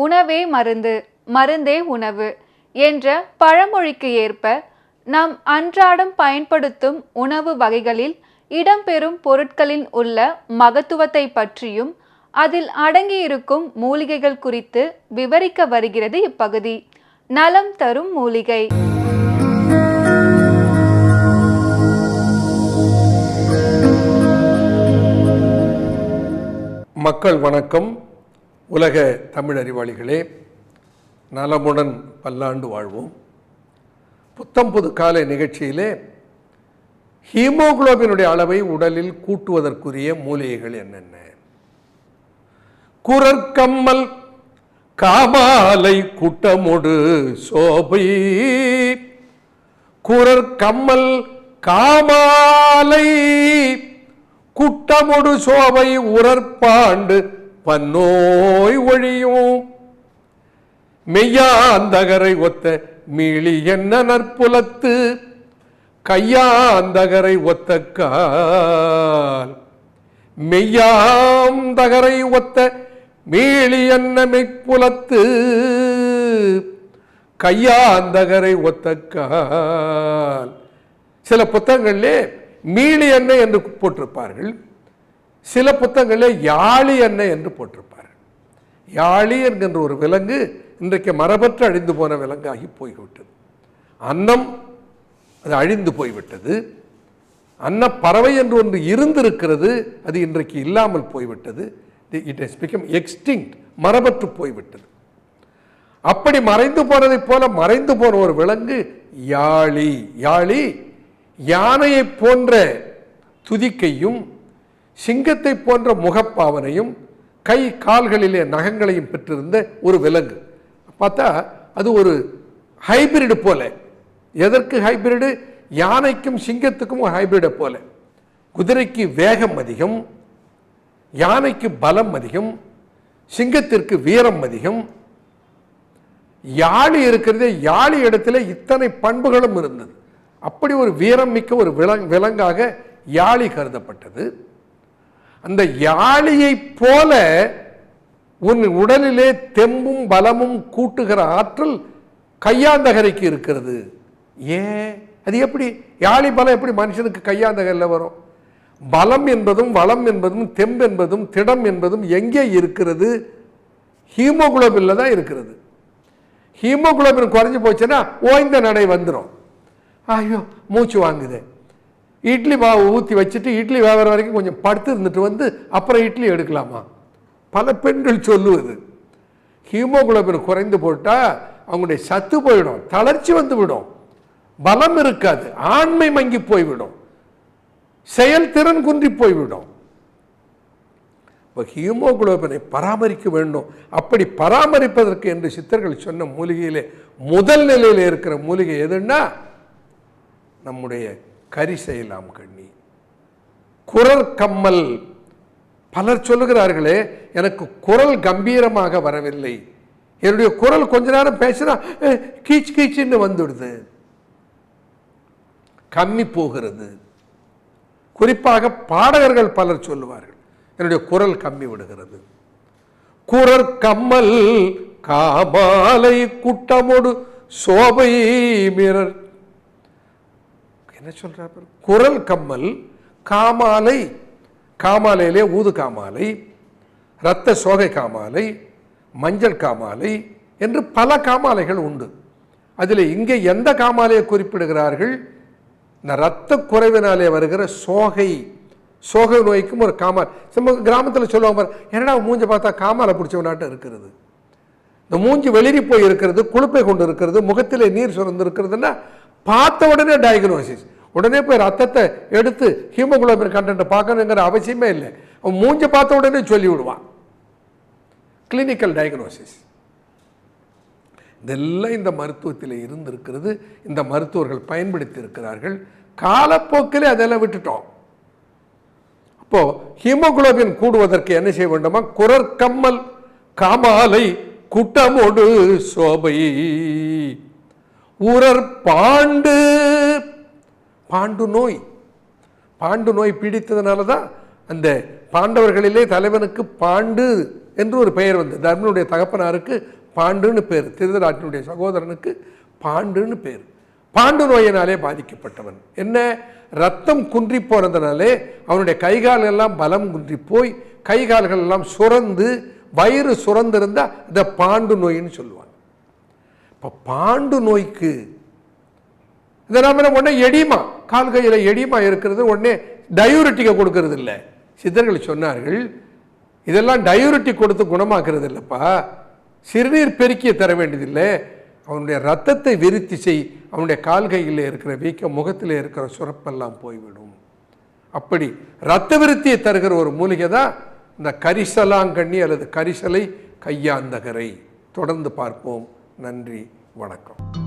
உணவே மருந்து, மருந்தே உணவு என்ற பழமொழிக்கு ஏற்ப நாம் அன்றாடம் பயன்படுத்தும் உணவு வகைகளில் இடம்பெறும் பொருட்களில் உள்ள மகத்துவத்தை பற்றியும் அதில் அடங்கியிருக்கும் மூலிகைகள் குறித்து விவரிக்க வருகிறது இப்பகுதி. நலம் தரும் மூலிகை. மக்கள் வணக்கம். உலக தமிழ் அறிவாளிகளே, நலமுடன் பல்லாண்டு வாழ்வோம். புத்தம் புது காலை நிகழ்ச்சியிலே ஹீமோகுளோபினுடைய அளவை உடலில் கூட்டுவதற்குரிய மூலிகைகள் என்னென்ன? குரற்கம்மல் காமாலை குட்டமொடு சோபை. குரற்கம்மல் காமாலை குட்டமொடு சோவை உரற்பாண்டு பன்னோய் ஒழியும். மெய்யாந்தகரை ஒத்த மீளி என்ன நற்புலத்து கையாந்தகரை ஒத்த கால். மெய்யாந்தகரை ஒத்த மீளி என்ன மெய்ப்புலத்து கையாந்தகரை ஒத்த கால். சில புத்தகங்களிலே மீளி எண்ணெய் என்று போட்டிருப்பார்கள், சில புத்தகங்களில் யாழி எண்ணெய் என்று போட்டிருப்பார்கள். யாழி என்கின்ற ஒரு விலங்கு இன்றைக்கு மரபற்று அழிந்து போன விலங்காகி போய்விட்டது. அன்னம் அது அழிந்து போய்விட்டது. அன்னப்பறவை என்று ஒன்று இருந்திருக்கிறது, அது இன்றைக்கு இல்லாமல் போய்விட்டது. இட் ஹஸ் பிகம் எக்ஸ்டிங்க்ட், மரபற்று போய்விட்டது. அப்படி மறைந்து போனதை போல மறைந்து போன ஒரு விலங்கு யாழி. யாழி யானையை போன்ற துதிக்கையும் சிங்கத்தை போன்ற முகப்பாவனையும் கை கால்களிலே நகங்களையும் பெற்றிருந்த ஒரு விலங்கு. பார்த்தா அது ஒரு ஹைபிரிடு போல. எதற்கு ஹைபிரிடு? யானைக்கும் சிங்கத்துக்கும் ஒரு ஹைபிரிடை போல. குதிரைக்கு வேகம் அதிகம், யானைக்கு பலம் அதிகம், சிங்கத்திற்கு வீரம் அதிகம். யாழி இருக்கிறதே, யாழி இடத்துல இத்தனை பண்புகளும் இருந்தது. அப்படி ஒரு வீரம் மிக்க ஒரு விலங்காக யாழி கருதப்பட்டது. அந்த யாழியை போல உன் உடலிலே தெம்பும் பலமும் கூட்டுகிற ஆற்றல் கையாந்தகரைக்கு இருக்கிறது. ஏன்? அது எப்படி? யாழி பலம் எப்படி மனுஷனுக்கு கையாந்தகரில் வரும்? பலம் என்பதும் வளம் என்பதும் தெம்பு என்பதும் திடம் என்பதும் எங்கே இருக்கிறது? ஹீமோகுளோபின்ல தான் இருக்கிறது. ஹீமோகுளோபின் குறைஞ்சி போச்சுன்னா ஓய்ந்த நடை வந்துடும். ஐயோ மூச்சு வாங்குது, இட்லி மாவு ஊற்றி வச்சுட்டு இட்லி வேகிற வரைக்கும் கொஞ்சம் படுத்து இருந்துட்டு வந்து அப்புறம் இட்லி எடுக்கலாமா? பல பெண்கள் சொல்லுவது. ஹீமோகுளோபின் குறைந்து போட்டால் அவங்களுடைய சத்து போயிடும், தளர்ச்சி வந்து விடும், பலம் இருக்காது, ஆண்மை மங்கி போய்விடும், செயல்திறன் குன்றி போய்விடும். இப்போ ஹீமோகுளோபினை பராமரிக்க வேண்டும். அப்படி பராமரிப்பதற்கு என்று சித்தர்கள் சொன்ன மூலிகையிலே முதல் நிலையில் இருக்கிற மூலிகை எதுன்னா நம்முடைய கரிசைலாம் கண்ணி, குரல் கம்மல். பலர் சொல்லுகிறார்களே, எனக்கு குரல் கம்பீரமாக வரவில்லை, என்னுடைய குரல் கொஞ்ச நேரம் பேசினா கீச் கீச்சுன்னு வந்துடுது, கம்மி போகிறது. குறிப்பாக பாடகர்கள் பலர் சொல்லுவார்கள், என்னுடைய குரல் கம்மி விடுகிறது. குரல் கம்மல் காமாலை குட்டமொடு சோபை மிரர். என்ன சொல்றார்? குரல் கம்மல் காமாலை. காமாலையிலே ஊது காமாலை, இரத்த சோகை காமாலை, மஞ்சள் காமாலை என்று பல காமாலைகள் உண்டு. அதில் இங்கே எந்த காமாலையை குறிப்பிடுகிறார்கள்? இந்த இரத்த குறைவினாலே வருகிற சோகை, சோகை நோய்க்கும் ஒரு காமால். நம்ம கிராமத்தில் சொல்லுவாங்க, என்னடா மூஞ்சை பார்த்தா காமாலை பிடிச்சவனாட்டம் இருக்கிறது, இந்த மூஞ்சி வெளிரி போய் இருக்கிறது, குளுப்பை கொண்டு இருக்கிறது, முகத்திலே நீர் சுரந்து இருக்கிறதுன்னா பார்த்த உடனே டயக்னோசிஸ். உடனே போய் ரத்தத்தை எடுத்து ஹீமோகுளோபின் கண்டென்ட்டை பார்க்கணுங்கிற அவசியமே இல்லை. அவன் மூஞ்சை பார்த்த உடனே சொல்லி விடுவான். Clinical diagnosis. இதெல்லாம் இந்த மருத்துவத்தில் இருந்திருக்கிறது. இந்த மருத்துவர்கள் பயன்படுத்தி இருக்கிறார்கள். காலப்போக்கிலே அதெல்லாம் விட்டுட்டோம். அப்போ ஹீமோகுளோபின் கூடுவதற்கு என்ன செய்ய வேண்டுமா? குரற்கம்மல் காமாலை குட்டமொடு சோபை உரர் பாண்டு. பாண்டு நோய், பாண்டு நோய் பீடித்ததுனால தான் அந்த பாண்டவர்களிலே தலைவனுக்கு பாண்டு என்று ஒரு பெயர் வந்து. தர்மனுடைய தகப்பனாருக்கு பாண்டுன்னு பேர், திருதராட்டினுடைய சகோதரனுக்கு பாண்டுன்னு பேர். பாண்டு நோயினாலே பாதிக்கப்பட்டவன். என்ன, ரத்தம் குன்றி போறதுனாலே அவனுடைய கைகால்கள் எல்லாம் பலம் குன்றி போய் கைகால்கள் எல்லாம் சுரந்து வயிறு சுரந்திருந்தா இதை பாண்டு நோயின்னு சொல்லுவாங்க. இப்போ பாண்டு நோய்க்கு இதை நம்ம உடனே எடிமா, கால் கையில் எடிமா இருக்கிறது உடனே டயூரிட்டிக்கை கொடுக்கறது இல்லை. சித்தர்கள் சொன்னார்கள், இதெல்லாம் டயூரிட்டிக் கொடுத்து குணமாக்குறது இல்லைப்பா, சிறுநீர் பெருக்கிய தர வேண்டியதில்லை, அவனுடைய ரத்தத்தை விருத்தி செய், அவனுடைய கால்கையில் இருக்கிற வீக்கம், முகத்தில் இருக்கிற சுரப்பெல்லாம் போய்விடும். அப்படி இரத்த விருத்தியை தருகிற ஒரு மூலிகை தான் இந்த கரிசலாங்கண்ணி அல்லது கரிசலை கையாந்தகரை. தொடர்ந்து பார்ப்போம். நன்றி, வணக்கம்.